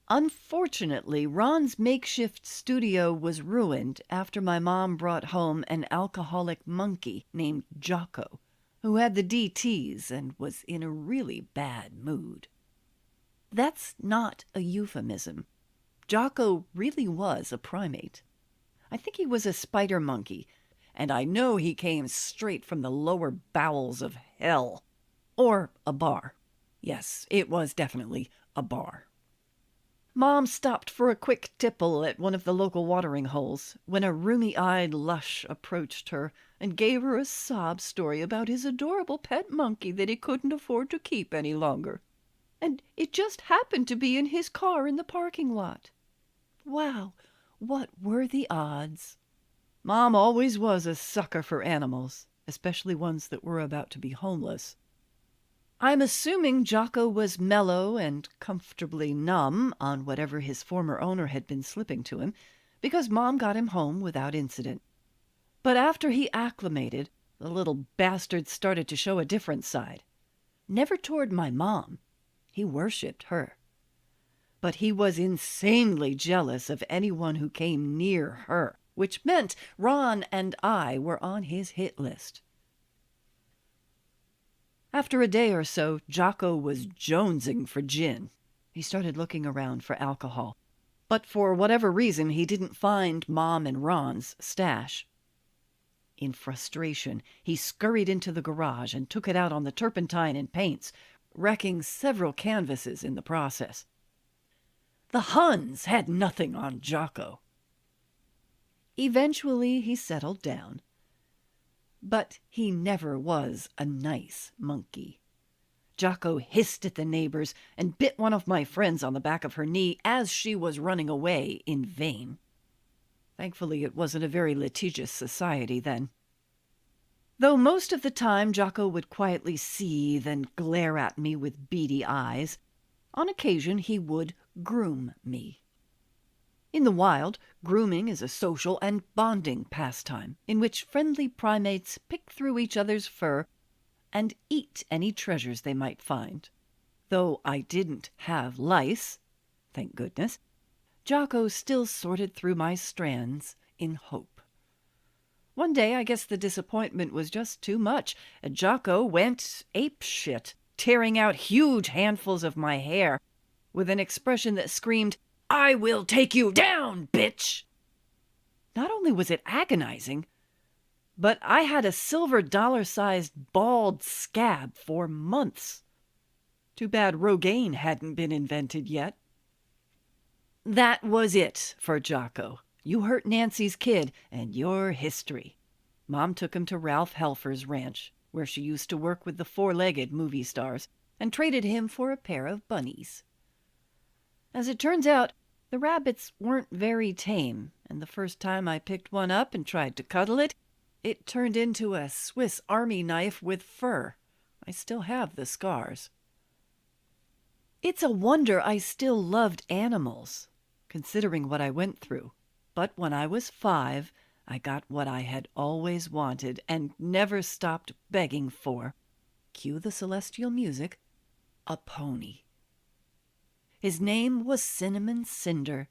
Unfortunately, Ron's makeshift studio was ruined after my mom brought home an alcoholic monkey named Jocko, who had the DTs and was in a really bad mood. That's not a euphemism. Jocko really was a primate. I think he was a spider monkey, and I know he came straight from the lower bowels of hell. Or a bar. Yes, it was definitely a bar. Mom stopped for a quick tipple at one of the local watering holes when a rheumy-eyed lush approached her and gave her a sob story about his adorable pet monkey that he couldn't afford to keep any longer. And it just happened to be in his car in the parking lot. Wow, what were the odds? Mom always was a sucker for animals, especially ones that were about to be homeless. I'm assuming Jocko was mellow and comfortably numb on whatever his former owner had been slipping to him, because Mom got him home without incident. But after he acclimated, the little bastard started to show a different side. Never toward my mom. He worshipped her. But he was insanely jealous of anyone who came near her, which meant Ron and I were on his hit list. After a day or so, Jocko was jonesing for gin. He started looking around for alcohol. But for whatever reason, he didn't find Mom and Ron's stash. In frustration, he scurried into the garage and took it out on the turpentine and paints, wrecking several canvases in the process. The Huns had nothing on Jocko. Eventually, he settled down. But he never was a nice monkey. Jocko hissed at the neighbors and bit one of my friends on the back of her knee as she was running away in vain. Thankfully, it wasn't a very litigious society then. Though most of the time Jocko would quietly seethe and glare at me with beady eyes, on occasion he would groom me. In the wild, grooming is a social and bonding pastime in which friendly primates pick through each other's fur and eat any treasures they might find. Though I didn't have lice, thank goodness, Jocko still sorted through my strands in hope. One day, I guess the disappointment was just too much, and Jocko went apeshit, tearing out huge handfuls of my hair with an expression that screamed, "I will take you down, bitch!" Not only was it agonizing, but I had a silver dollar-sized bald scab for months. Too bad Rogaine hadn't been invented yet. That was it for Jocko. You hurt Nancy's kid, and you're history. Mom took him to Ralph Helfer's ranch, where she used to work with the four-legged movie stars, and traded him for a pair of bunnies. As it turns out, the rabbits weren't very tame, and the first time I picked one up and tried to cuddle it, it turned into a Swiss Army knife with fur. I still have the scars. It's a wonder I still loved animals, considering what I went through. But when I was 5, I got what I had always wanted and never stopped begging for. Cue the celestial music. A pony. His name was Cinnamon Cinder,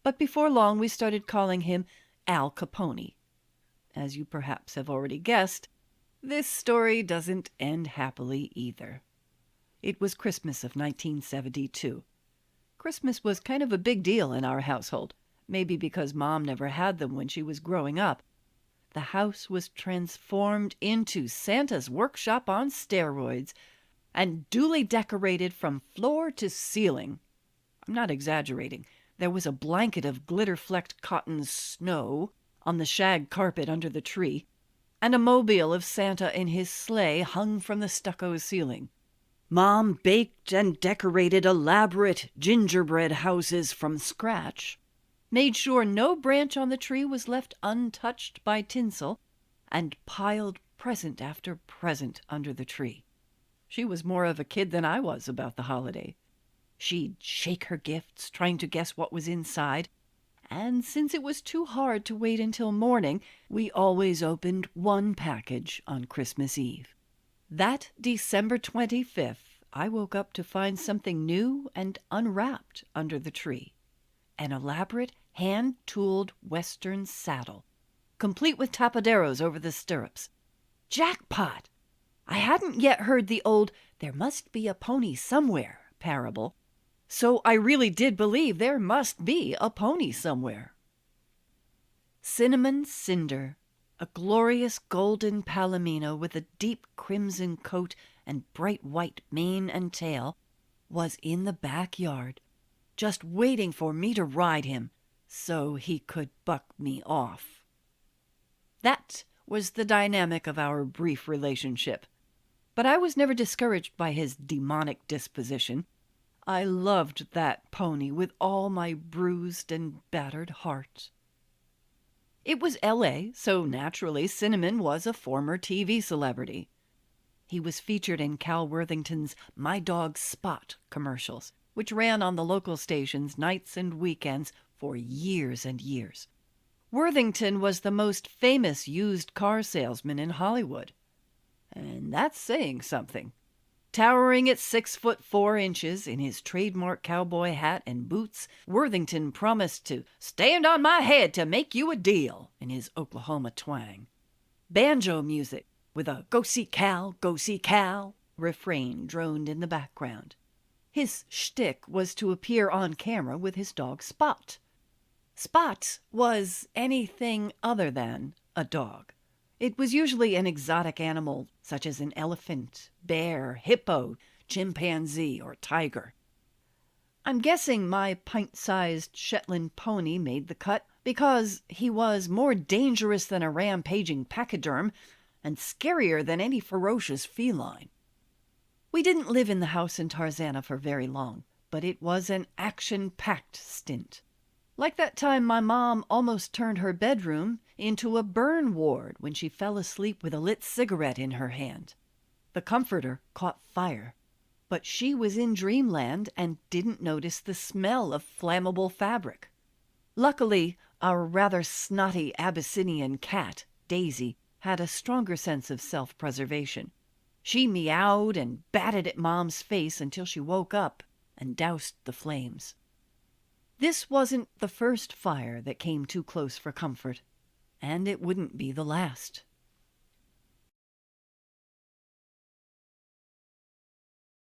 but before long we started calling him Al Capone. As you perhaps have already guessed, this story doesn't end happily either. It was Christmas of 1972. Christmas was kind of a big deal in our household, maybe because Mom never had them when she was growing up. The house was transformed into Santa's workshop on steroids and duly decorated from floor to ceiling. I'm not exaggerating. There was a blanket of glitter-flecked cotton snow on the shag carpet under the tree, and a mobile of Santa in his sleigh hung from the stucco ceiling. Mom baked and decorated elaborate gingerbread houses from scratch, made sure no branch on the tree was left untouched by tinsel, and piled present after present under the tree. She was more of a kid than I was about the holiday. She'd shake her gifts, trying to guess what was inside, and since it was too hard to wait until morning, we always opened one package on Christmas Eve. That December 25th, I woke up to find something new and unwrapped under the tree. An elaborate, hand-tooled Western saddle, complete with tapaderos over the stirrups. Jackpot! I hadn't yet heard the old "there must be a pony somewhere" parable, so I really did believe there must be a pony somewhere. Cinnamon Cinder, a glorious golden palomino with a deep crimson coat and bright white mane and tail, was in the backyard, just waiting for me to ride him so he could buck me off. That was the dynamic of our brief relationship. But I was never discouraged by his demonic disposition. I loved that pony with all my bruised and battered heart. It was L.A., so naturally Cinnamon was a former TV celebrity. He was featured in Cal Worthington's My Dog Spot commercials, which ran on the local stations nights and weekends for years and years. Worthington was the most famous used car salesman in Hollywood. And that's saying something. Towering at 6'4" in his trademark cowboy hat and boots, Worthington promised to "stand on my head to make you a deal" in his Oklahoma twang. Banjo music with a go see Cal" refrain droned in the background. His shtick was to appear on camera with his dog Spot. Spot was anything other than a dog. It was usually an exotic animal, such as an elephant, bear, hippo, chimpanzee, or tiger. I'm guessing my pint-sized Shetland pony made the cut because he was more dangerous than a rampaging pachyderm and scarier than any ferocious feline. We didn't live in the house in Tarzana for very long, but it was an action-packed stint. Like that time my mom almost turned her bedroom into a burn ward when she fell asleep with a lit cigarette in her hand. The comforter caught fire, but she was in dreamland and didn't notice the smell of flammable fabric. Luckily, our rather snotty Abyssinian cat, Daisy, had a stronger sense of self-preservation. She meowed and batted at Mom's face until she woke up and doused the flames. This wasn't the first fire that came too close for comfort, and it wouldn't be the last.